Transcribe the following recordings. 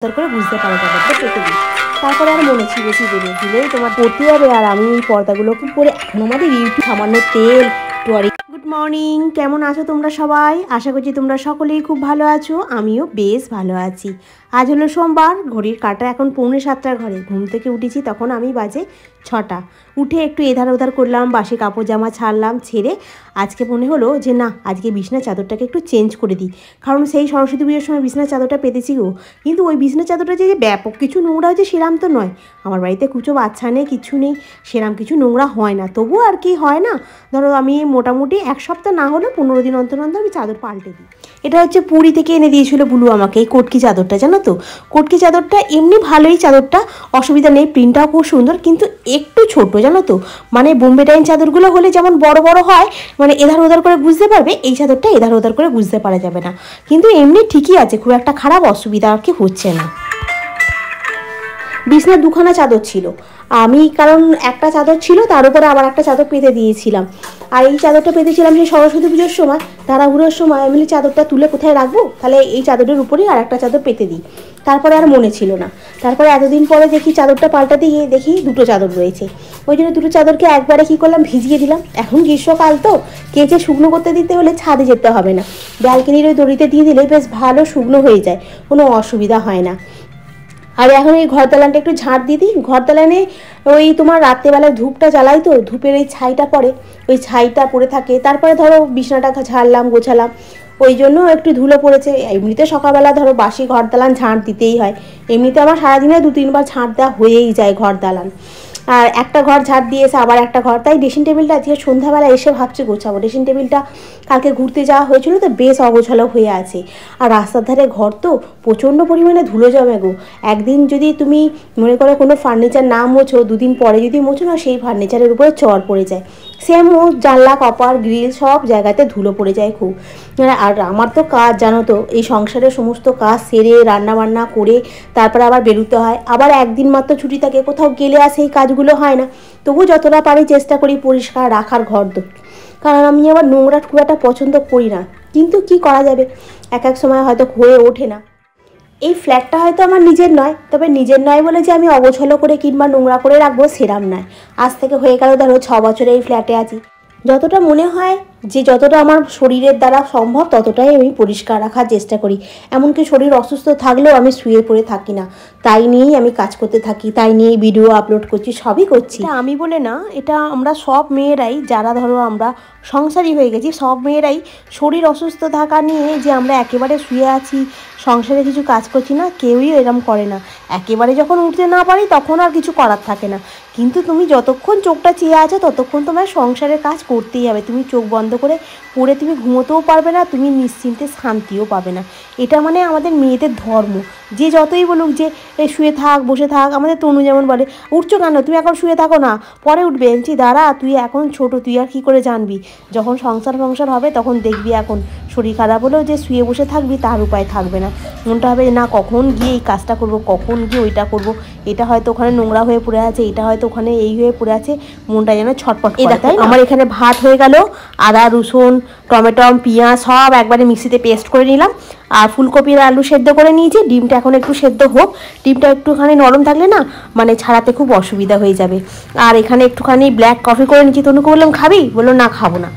করে বুঝতে পারা যাবে তো পেতে দিই। তারপরে আর মনে ছিঁড়ে দেবে দিলেই তোমার পড়তে যাবে। আর আমি এই পর্দাগুলোকে পরে এখন আমাদের ইউটিউব সামান্য তেল টোয়ারি। গুড মর্নিং, কেমন আছো তোমরা সবাই? আশা করছি তোমরা সকলেই খুব ভালো আছো, আমিও বেশ ভালো আছি। আজ হলো সোমবার, ঘড়ির কাঁটা এখন 6:45 ঘরে। ঘুম থেকে উঠেছি তখন আমি বাজে 6টা। উঠে একটু এধার ওধার করলাম, বাসি কাপড় জামা ছাড়লাম, ছেড়ে আজকে মনে হলো যে না, আজকে বিছনা চাদরটাকে একটু চেঞ্জ করে দিই। কারণ সেই সরস্বতী পুজোর সময় বিছনা চাদরটা পেতেছি গো, কিন্তু ওই বিছনা চাদরটা যে ব্যাপক কিছু নোংরা হয়েছে সেরাম তো নয়। আমার বাড়িতে কুচো বাচ্চা নেই, কিছু নেই, সেরাম কিছু নোংরা হয় না। তবুও আর কি হয় না, ধরো আমি মোটামুটি 1 সপ্তাহ না হলে 15 দিন অন্তর অন্তর আমি চাদর পাল্টে দিই। এটা হচ্ছে পুরী থেকে এনে দিয়েছিল বুলু আমাকে, এই কটকি চাদরটা, জানো তো? কটকি চাদরটা এমনি ভালোই, চাদরটা অসুবিধা নেই, প্রিন্টটাও খুব সুন্দর, কিন্তু একটু ছোট, জানো তো? মানে বোম্বে ডাইন চাদরগুলো হলে যেমন বড় বড় হয়, মানে এধার ওধার করে বুঝতে পারবে, এই চাদরটা এধার ওধার করে বুঝতে পারা যাবে না। কিন্তু এমনি ঠিকই আছে, খুব একটা খারাপ অসুবিধা আর কি হচ্ছে না। বিছনার 2খানা চাদর ছিল, আমি কারণ একটা চাদর ছিল তার উপরে আবার একটা চাদর পেতে দিয়েছিলাম। আর এই চাদরটা পেতেছিলাম সেই সরস্বতী পুজোর সময়, তাড়াহুড়োর সময় আমি চাদরটা তুলে কোথায় রাখবো, তাহলে এই চাদরের উপরেই আর একটা চাদর পেতে দিই। তারপরে আর মনে ছিল না। তারপরে এতদিন পরে দেখি চাদরটা পাল্টাতে গিয়ে দেখি 2টো চাদর রয়েছে। ওই জন্য 2টো চাদরকে একবারে কী করলাম, ভিজিয়ে দিলাম। এখন গ্রীষ্মকাল তো, কেচে শুকনো করতে দিতে হলে ছাদে যেতে হবে না, ব্যালকনির ওই দড়িতে দিয়ে দিলে বেশ ভালো শুকনো হয়ে যায়, কোনো অসুবিধা হয় না। আর এখন এই ঘর দালানটা একটু ঝাঁট দিয়ে দিই। ঘর দালানে ওই তোমার রাত্রেবেলায় ধূপটা জ্বালাই তো, ধূপের এই ছাইটা পড়ে, ওই ছাইটা পড়ে থাকে। তারপরে ধরো বিছানাটা ঝাড়লাম, গোছালাম, ওই জন্য একটু ধুলো পড়েছে। এমনিতে সকালবেলা ধরো বাসি ঘর দালান ঝাঁট দিতেই হয়, এমনিতে আমার সারাদিনে 2-3 বার ঝাঁট দেওয়া হয়েই যায় ঘর দালান। আর একটা ঘর ঝাঁট দিয়ে এসে আবার একটা ঘর, তাই ড্রেসিং টেবিলটা আজকে সন্ধ্যাবেলা এসে ভাবছি গোছাবো। ড্রেসিং টেবিলটা কালকে ঘুরতে যাওয়া হয়েছিল তো বেশ অগোছালো হয়ে আছে। আর রাস্তার ধারে ঘর তো প্রচণ্ড পরিমাণে ধুলো জমে গো। একদিন যদি তুমি মনে করো কোনো ফার্নিচার না মোছো, 2 দিন পরে যদি মোছো না, সেই ফার্নিচারের উপরে চড় পড়ে যায়। সেম ও জানলা, কপার, গ্রিল সব জায়গাতে ধুলো পড়ে যায় খুব। আর আমার তো কাজ, জানো তো, এই সংসারের সমস্ত কাজ সেরে রান্নাবান্না করে তারপরে আবার বেরোতে হয়। আবার একদিন মাত্র ছুটি থাকে, কোথাও গেলে আর সেই কাজগুলো হয় না। তবু যতটা পারি চেষ্টা করি পরিষ্কার রাখার ঘর দোর, কারণ আমি আবার নোংরা খুব একটা পছন্দ করি না। কিন্তু কি করা যাবে, এক এক সময় হয়তো হয়ে ওঠে না। এই ফ্ল্যাটটা হয়তো আমার নিজের নয়, তবে নিজের নয় বলে যে আমি অগোছালো করে কিংবা নোংরা করে রাখবো সেরাম নয়। আজ থেকে হয়ে গেল ধরো 6 বছরে এই ফ্ল্যাটে আছি। যতটা মনে হয় যে যতটা আমার শরীরের দ্বারা সম্ভব ততটাই আমি পরিষ্কার রাখার চেষ্টা করি। এমনকি শরীর অসুস্থ থাকলেও আমি শুয়ে পড়ে থাকি না, তাই নিয়েই আমি কাজ করতে থাকি, তাই নিয়েই ভিডিও আপলোড করছি, সবই করছি। এটা আমি বলে না, এটা আমরা সব মেয়েরাই, যারা ধরো আমরা সংসারী হয়ে গেছি, সব মেয়েরাই শরীর অসুস্থ থাকা নিয়ে যে আমরা একেবারে শুয়ে আছি, সংসারে কিছু কাজ করছি না, কেউই এরম করে না। একেবারে যখন উঠতে না পারি তখন আর কিছু করার থাকে না। কিন্তু তুমি যতক্ষণ চোখটা চেয়ে আছো ততক্ষণ তোমার সংসারের কাজ করতেই হবে। তুমি চোখ বন্ধ করে পড়ে তুমি ঘুমোতেও পারবে না, তুমি নিশ্চিন্তে শান্তিও পাবে না। এটা মানে আমাদের মেয়েদের ধর্ম। যে যতই বলুক যে শুয়ে থাক, বসে থাক, আমাদের তনু যেমন বলে উঠছো কেন, তুমি এখন শুয়ে থাকো না, পরে উঠবে। বলছি দাঁড়া, তুই এখন ছোট, তুই আর কী করে জানবি, যখন সংসার হবে তখন দেখবি। এখন শরীর খারাপ হলেও যে শুয়ে বসে থাকবি তার উপায় থাকবে না। মনটা হবে না কখন গিয়ে এই কাজটা করব, কখন গিয়ে ওইটা করব, এটা হয়তো ওখানে নোংরা হয়ে পড়ে আছে, এটা হয়তো ওখানে এই হয়ে পড়ে আছে, মনটা যেন ছটপট করে। তাই আমার এখানে ভাত হয়ে গেল, আদা রসুন টমেটো পেঁয়াজ সব একবারে মিক্সিতে পেস্ট করে নিলাম। আর ফুলকপি আর আলু সেদ্ধ করে নিয়েছি। ডিমটা এখন একটু সেদ্ধ হোক, ডিমটা একটুখানি নরম থাকলে না মানে ছাড়াতে খুব অসুবিধা হয়ে যাবে। আর এখানে একটুখানি ব্ল্যাক কফি করে নিচ্ছি। তনুকে বললাম খাবি, বললো না খাবো না।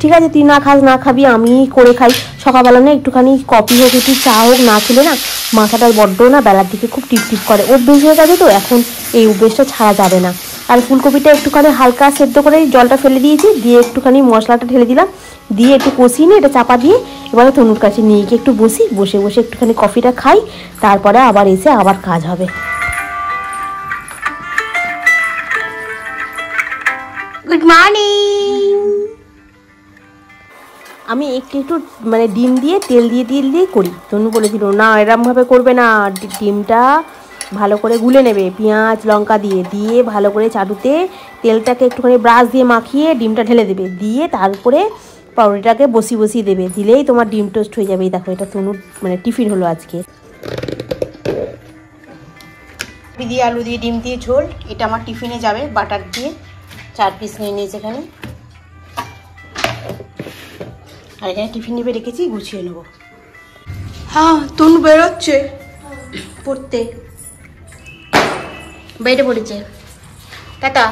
ঠিক আছে, তুই না খাস, না খাবি, আমি করে খাই। সকালবেলা না একটুখানি কফি হোক, একটু চা হোক, না খেলে না মাথাটা বড্ড না বেলার দিকে খুব টিপটিপ করে, অভ্যেস হয়ে গেছে তো, এখন এই অভ্যেসটা ছাড়া যাবে না। আর ফুলকপিটা একটুখানি হালকা সেদ্ধ করে জলটা ফেলে দিয়েছি, দিয়ে একটুখানি মশলাটা ঢেলে দিলাম, দিয়ে একটু কষিয়ে নিয়ে এটা চাপা দিয়ে এবারে তনুর কাছে নিয়ে গিয়ে একটু বসে বসে একটুখানি কফিটা খাই, তারপরে আবার এসে আবার কাজ হবে। Good morning. আমি একটু মানে ডিম দিয়ে তেল দিয়ে করি। তনু বলেছিল না এরমভাবে করবে না, ডিমটা ভালো করে গুলে নেবে পেঁয়াজ লঙ্কা দিয়ে ভালো করে চাটুতে তেলটাকে একটুখানি ব্রাশ দিয়ে মাখিয়ে ডিমটা ঢেলে দেবে, দিয়ে তারপরে পাউরুটিটাকে বসিয়ে দেবে, দিলেই তোমার ডিম টোস্ট হয়ে যাবে। দেখো এটা তনুর মানে টিফিন হলো আজকে। দিয়ে আলু দিয়ে ডিম দিয়ে ঝোল, এটা আমার টিফিনে যাবে। বাটার দিয়ে 4 পিস নিয়ে নিয়েছি এখানে। আর এখানে টিফিন নেবে রেখেছি, গুছিয়ে নেবো। হ্যাঁ তনু বেরোচ্ছে, পড়তে বেডে পড়েছে। টাটা।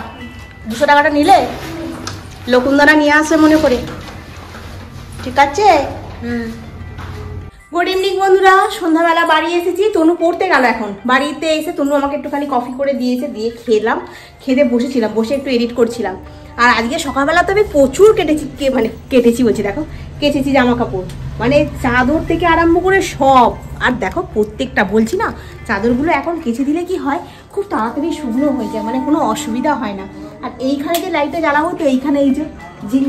200 টাকাটা নিলে লকুন্দরা নিয়ে আসবে মনে করে, ঠিক আছে? গুড ইভিনিং বন্ধুরা, সন্ধ্যাবেলা বাড়ি এসেছি। তনু পড়তে গেল। এখন বাড়িতে এসে তনু আমাকে একটুখানি কফি করে দিয়েছে, দিয়ে খেলাম। খেতে বসেছিলাম, বসে একটু এডিট করছিলাম। আর আজকে সকালবেলা তো আমি প্রচুর কেটেছি বলছি, দেখো কেচেছি জামা কাপড়, মানে চাদর থেকে আরম্ভ করে সব। আর দেখো প্রত্যেকটা, বলছি না চাদরগুলো এখন কেচে দিলে কি হয়, খুব তাড়াতাড়ি শুকনো হয়ে যায়, মানে কোনো অসুবিধা হয় না। আর এইখানে যে লাইটটা জ্বালাবো, তো এইখানে এই যে ঝিং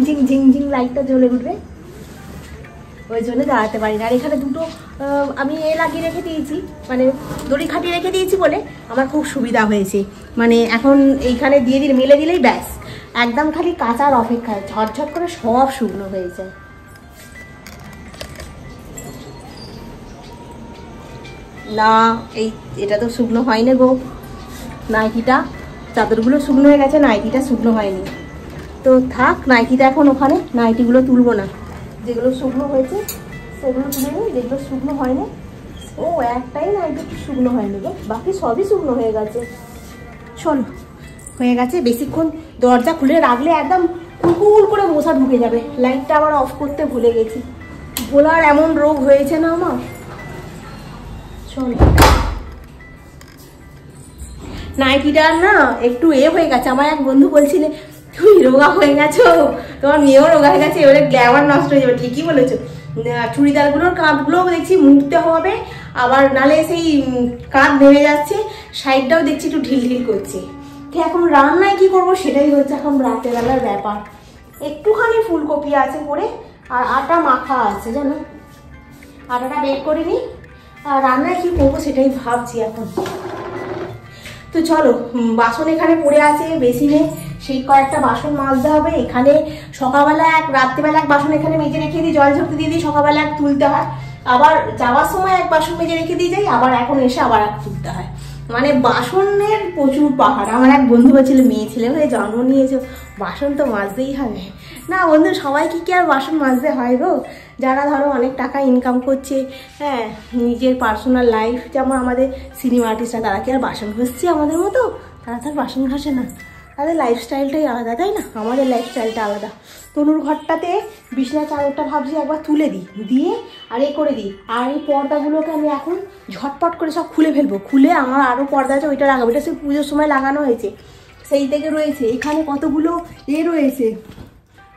ঝিং লাইটটা জ্বলে উঠবে, ওই জন্য দাঁড়াতে পারি না। আর এখানে দুটো আমি লাগিয়ে রেখে দিয়েছি, মানে দড়ি খাটিয়ে রেখে দিয়েছি বলে আমার খুব সুবিধা হয়েছে। মানে এখন এইখানে দিয়ে দিলে, মেলে দিলেই ব্যাস, একদম খালি কাঁচার অপেক্ষায়, ঝটঝট করে সব শুকনো হয়ে যায়। না এটা তো শুকনো হয়নি গো, নাইটিটা। চাদরগুলো শুকনো হয়ে গেছে, নাইটিটা শুকনো হয়নি। তো থাক, নাইটিটা এখন ওখানে, নাইটিগুলো তুলবো না। যেগুলো শুকনো হয়েছে সেগুলো তুলে নিই, যেগুলো শুকনো হয়নি, ও একটাই নাইটি একটু শুকনো হয়নি গো, বাকি সবই শুকনো হয়ে গেছে। চলো, হয়ে গেছে। বেশিক্ষণ দরজা খুলে রাখলে একদম কুল করে মশা ঢুকে যাবে। লাইটটা আবার অফ করতে ভুলে গেছি, ভোলার এমন রোগ হয়েছে না আমার। চলো, নাইটিটার না একটু হয়ে গেছে। আমার এক বন্ধু বলছিলে তুমি রোগা হয়ে গেছো, তোমার মেয়েও রোগা হয়ে গেছে, এবারে গ্ল্যামার নষ্ট হয়ে যাবে। ঠিকই বলেছো, চুড়িদারগুলোর কাঁধগুলোও দেখছি মুড়তে হবে, আবার নালে সেই কাঁধ ভেঙে যাচ্ছে, সাইডটাও দেখছি একটু ঢিল করছে। তো এখন রান্নায় কি করবো সেটাই হচ্ছে এখন রাতেরবেলার ব্যাপার। একটুখানি ফুলকপি আছে পরে, আর আটা মাখা আছে, জানো, আটাটা বের করে নিই। আর রান্নায় কি করবো সেটাই ভাবছি এখন। তো চলো, বাসন এখানে পড়ে আছে বেসিনে, সেই কয়েকটা বাসন মাজতে হবে। এখানে সকালবেলা এক, রাত্রিবেলা এক বাসন এখানে মেজে রেখে দিই, জল ঝরতে দিয়ে দিই, সকালবেলা এক তুলতে হয়, আবার যাওয়ার সময় এক বাসন মেজে রেখে দিয়ে যাই, আবার এখন এসে আবার এক তুলতে হয়। মানে বাসনের প্রচুর পাহাড়। আমার এক বন্ধু বলছিল মেয়ে ছেলে হয়ে জন্ম নিয়েছো, বাসন তো মাজতেই হবে। না বন্ধু, সবাইকে কি আর বাসন মাজতে হয় গো? যারা ধরো অনেক টাকা ইনকাম করছে, হ্যাঁ, নিজের পার্সোনাল লাইফ, যেমন আমাদের সিনেমা আর্টিস্টরা, তারা কি আর বাসন ঘষছে আমাদের মতো? তারা তো আর বাসন ঘষে না, তাদের লাইফস্টাইলটাই আলাদা, তাই না? আমাদের লাইফস্টাইলটা আলাদা। তনুর ঘরটাতে বিছানার চাদরটা ভাবছি একবার তুলে দিই, দিয়ে আর করে দিই। আর এই পর্দাগুলোকে আমি এখন ঝটপট করে সব খুলে ফেলবো। খুলে আমার আরও পর্দা আছে, ওইটা লাগাবো। এটা সেই পুজোর সময় লাগানো হয়েছে, সেই থেকে রয়েছে। এখানে কতগুলো রয়েছে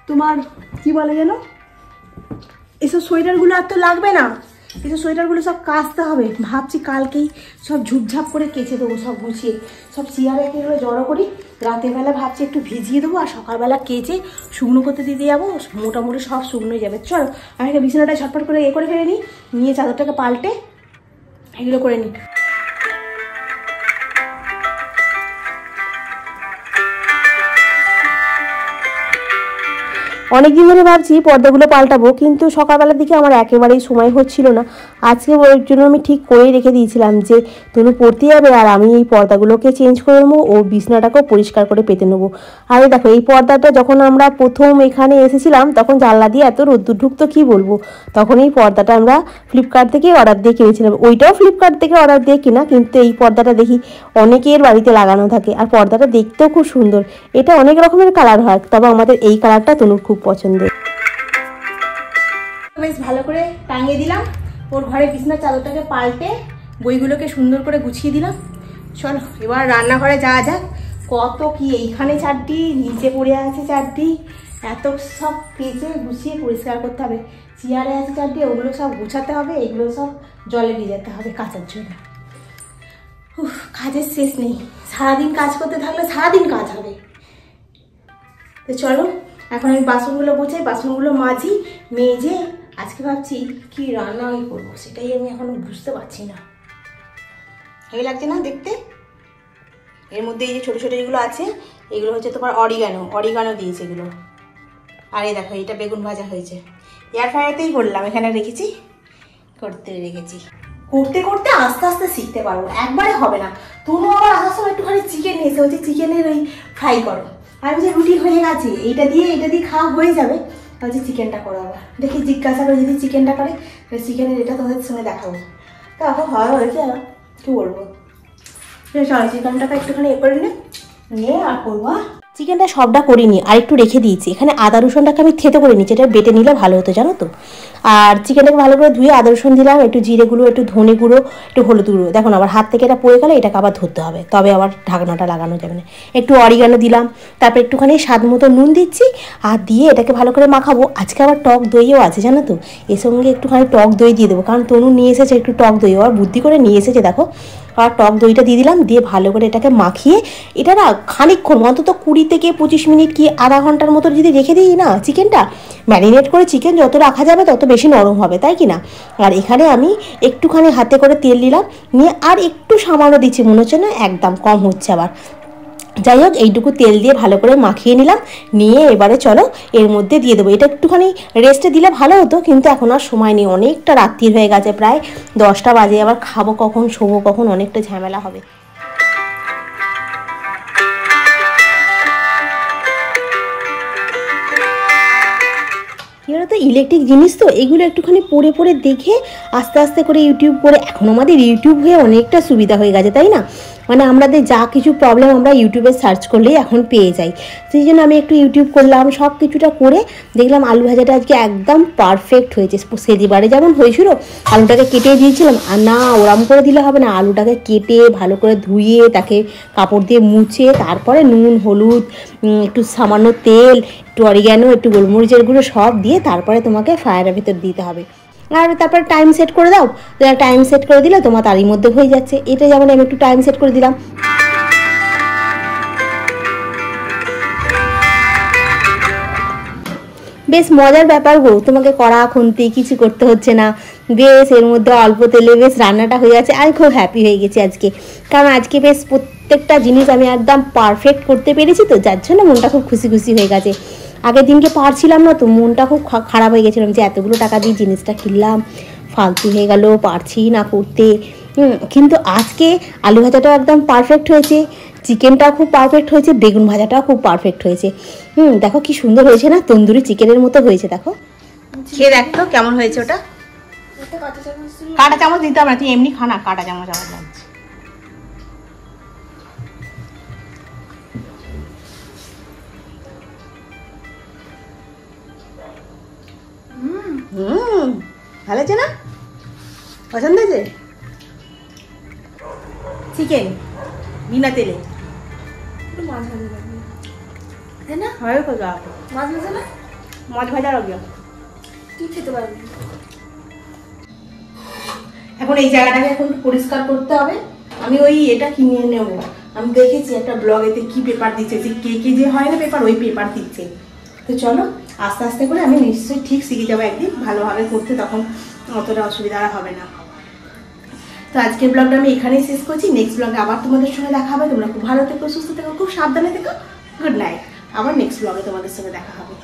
তোমার, কি বলে যেন, এসব সোয়েটারগুলো আর তো লাগবে না, এসব সোয়েটারগুলো সব কাচতে হবে। ভাবছি কালকেই সব ঝুপঝাপ করে কেচে দেবো, সব গুছিয়ে সব চেয়ারে একেবারে জড়ো করি। রাতের বেলা ভাবছি একটু ভিজিয়ে দেবো, আর সকালবেলা কেচে শুকনো করতে দিতে যাবো, মোটামুটি সব শুকনো হয়ে যাবে। চলো, আমি একটা বিছানাটা ঝটপট করে করে ফেলে নিই, নিয়ে চাদরটাকে পাল্টে এগুলো করে নিই। অনেকদিন ধরে ভাবছি পর্দাগুলো পাল্টাবো, কিন্তু সকালবেলার দিকে আমার একেবারেই সময় হচ্ছিল না। আজকে ওর জন্য আমি ঠিক করেই রেখে দিয়েছিলাম যে তনু পড়তে যাবে, আর আমি এই পর্দাগুলোকে চেঞ্জ করে নেবো, ও বিছনাটাকেও পরিষ্কার করে পেতে নেবো। আর দেখো, এই পর্দাটা যখন আমরা প্রথম এখানে এসেছিলাম, তখন জানলা দিয়ে এত রোদ্দুর ঢুকতো কি বলবো। তখন এই পর্দাটা আমরা ফ্লিপকার্ট থেকে অর্ডার দিয়ে কিনেছিলাম। ওইটাও ফ্লিপকার্ট থেকে অর্ডার দিয়ে কিনা, কিন্তু এই পর্দাটা দেখি অনেকের বাড়িতে লাগানো থাকে, আর পর্দাটা দেখতেও খুব সুন্দর। এটা অনেক রকমের কালার হয়, তবে আমাদের এই কালারটা তনুর খুব পছন্দের। বেশ ভালো করে টাঙিয়ে দিলাম ওর ঘরে বিছানার চাদরটাকে পাল্টে, বইগুলোকে সুন্দর করে গুছিয়ে দিলাম। চলো এবার রান্নাঘরে যাওয়া যাক। কত কি, এইখানে চারটি, নিচে পড়ে আছে চারটি, এত সব কেচে গুছিয়ে পরিষ্কার করতে হবে। চেয়ারে আছে চারটি, ওগুলো সব গুছাতে হবে, এগুলো সব জলে ভিজাতে হবে কাচার জন্য। কাজের শেষ নেই, সারাদিন কাজ করতে থাকলে সারাদিন কাজ হবে। তো চলো এখন আমি বাসনগুলো গোছাই, বাসনগুলো মাজি, মেজে আজকে ভাবছি কি রান্না আমি করবো, সেটাই আমি এখনো বুঝতে পারছি না। হেভি লাগছে না দেখতে? এর মধ্যে এই যে ছোটো ছোটো যেগুলো আছে, এগুলো হচ্ছে তোমার অরিগানো দিয়েছে এগুলো। আর এই দেখো, এটা বেগুন ভাজা হয়েছে, এয়ার ফ্রায়ারতেই করলাম, এখানে রেখেছি, করতে করতে আস্তে আস্তে শিখতে পারবো, একবারে হবে না। তনু আবার আসার সময় একটুখানি চিকেন নিয়েছে, হচ্ছে চিকেনের ওই ফ্রাই করো। আমি যে রুটি হয়ে গেছে, এইটা দিয়ে খাওয়া হয়ে যাবে, তাহলে চিকেনটা করো। আবার দেখি জিজ্ঞাসা করে যদি চিকেনটা করে, তাহলে চিকেনের এটা তোমাদের সঙ্গে দেখাবো। তা এখন হয় হয়েছে কি বলবো, চিকেনটাকে একটুখানি এ করে নিয়ে আর করবো। চিকেনটা সবটা করিনি, আর একটু রেখে দিয়েছি। এখানে আদা রসুনটাকে আমি থেতো করে নিচ্ছি, এটা বেটে নিলে ভালো হতো জানো তো। আর চিকেনটাকে ভালো করে ধুয়ে আদা রসুন দিলাম, একটু জিরে গুঁড়ো, একটু ধনে গুঁড়ো, একটু হলুদ গুঁড়ো। দেখুন আবার হাত থেকে এটা পড়ে গেলে এটাকে আবার ধরতে হবে, তবে আবার ঢাকনাটা লাগানো যাবে না। একটু অরিগানো দিলাম, তারপর একটুখানি স্বাদ মতো নুন দিচ্ছি, আর দিয়ে এটাকে ভালো করে মাখাবো। আজকে আবার টক দইও আছে জানো তো, এর সঙ্গে একটুখানি টক দই দিয়ে দেবো, কারণ তনু নিয়ে এসেছে একটু টক দই, আর বুদ্ধি করে নিয়ে এসেছে দেখো। আর টক দইটা দিয়ে দিলাম, দিয়ে ভালো করে এটাকে মাখিয়ে এটা না খানিকক্ষণ অন্তত 20 থেকে 25 মিনিট কি আধা ঘন্টার মতো যদি রেখে দিই না, চিকেনটা ম্যারিনেট করে চিকেন যত রাখা যাবে তত বেশি নরম হবে, তাই কি না। আর এখানে আমি একটুখানি হাতে করে তেল দিলাম, নিয়ে আর একটু সামান্য দিচ্ছি, মনে হচ্ছে না একদম কম হচ্ছে আবার। যাই হোক, এইটুকু তেল দিয়ে ভালো করে মাখিয়ে নিলাম, নিয়ে এবারে চলো এর মধ্যে দিয়ে দেবো। এটা একটুখানি রেস্টে দিলে ভালো হতো, কিন্তু এখন আর সময় নেই, অনেকটা রাত্রির হয়ে গেছে, প্রায় 10টা বাজে। আবার খাবো কখন, শোবো কখন, অনেকটা ঝামেলা হবে। এগুলো তো ইলেকট্রিক জিনিস, তো এগুলো একটুখানি পড়ে পড়ে দেখে আস্তে আস্তে করে ইউটিউব করে, এখন আমাদের ইউটিউব হয়ে অনেকটা সুবিধা হয়ে গেছে, তাই না। মানে আমাদের যা কিছু প্রবলেম আমরা ইউটিউবে সার্চ করলেই এখন পেয়ে যাই। সেই জন্য আমি একটু ইউটিউব করলাম, সব কিছুটা করে দেখলাম আলু ভাজাটা আজকে একদম পারফেক্ট হয়েছে। সেদিবারে যেমন হয়েছিল আলুটাকে কেটে দিয়েছিলাম, আর না ওরম করে দিলে হবে না, আলুটাকে কেটে ভালো করে ধুয়ে তাকে কাপড় দিয়ে মুছে, তারপরে নুন হলুদ একটু সামান্য তেল, একটু অরিগ্যানো, একটু গোলমরিচের গুঁড়ো সব দিয়ে তারপরে তোমাকে ফ্রায়ারের ভিতর দিতে হবে। আর তারপর টাইম সেট করে দাও, টাইম সেট করে দিলে তোমার তারই মধ্যে হয়ে যাচ্ছে। এটা যেমন আমি একটু টাইম সেট করে দিলাম। বেশ মজার ব্যাপার গো, তোমাকে কড়া খুন্তি কিছু করতে হচ্ছে না, বেশ এর মধ্যে অল্প তেলে বেশ রান্নাটা হয়ে যাচ্ছে। আমি খুব হ্যাপি হয়ে গেছি আজকে, কারণ আজকে বেশ প্রত্যেকটা জিনিস আমি একদম পারফেক্ট করতে পেরেছি, তো যার জন্য মনটা খুব খুশি খুশি হয়ে গেছে। আগের দিনকে পারছিলাম না, তো মনটা খুব খারাপ হয়ে গেছিলাম যে এতগুলো টাকা দিয়ে জিনিসটা কিনলাম, ফালতু হয়ে গেল, পারছি না করতে। কিন্তু আজকে আলু ভাজাটাও একদম পারফেক্ট হয়েছে, চিকেনটাও খুব পারফেক্ট হয়েছে, বেগুন ভাজাটাও খুব পারফেক্ট হয়েছে। দেখো কি সুন্দর হয়েছে না, তন্দুরি চিকেনের মতো হয়েছে। দেখো খেয়ে দেখ তো কেমন হয়েছে। ওটা কাঁটা চামচ দিতে হবে না, তুই এমনি খানা, কাঁটা চামচ আমার লাগছে। ভালো আছে না, পছন্দ হয়েছে চিকেন বিনা তেলে। মাছ ভাজা রাখবে, তুই খেতে পারবি। এখন এই জায়গাটাকে এখন পরিষ্কার করতে হবে। আমি ওই এটা কিনে নেব, আমি দেখেছি একটা ব্লগেতে কি পেপার দিচ্ছে, যে কে যে হয় না পেপার, ওই পেপার দিচ্ছে। তো চলো আস্তে আস্তে করে আমি নিশ্চয়ই ঠিক শিখে যাবো একদিন ভালোভাবে করতে, তখন অতটা অসুবিধা হবে না। তো আজকের ব্লগটা আমি এখানেই শেষ করছি, নেক্সট ব্লগে আবার তোমাদের সঙ্গে দেখা হবে। তোমরা খুব ভালো থেকো, সুস্থ থেকো, খুব সাবধানে থেকো। Good night. আবার নেক্সট ব্লগে তোমাদের সঙ্গে দেখা হবে।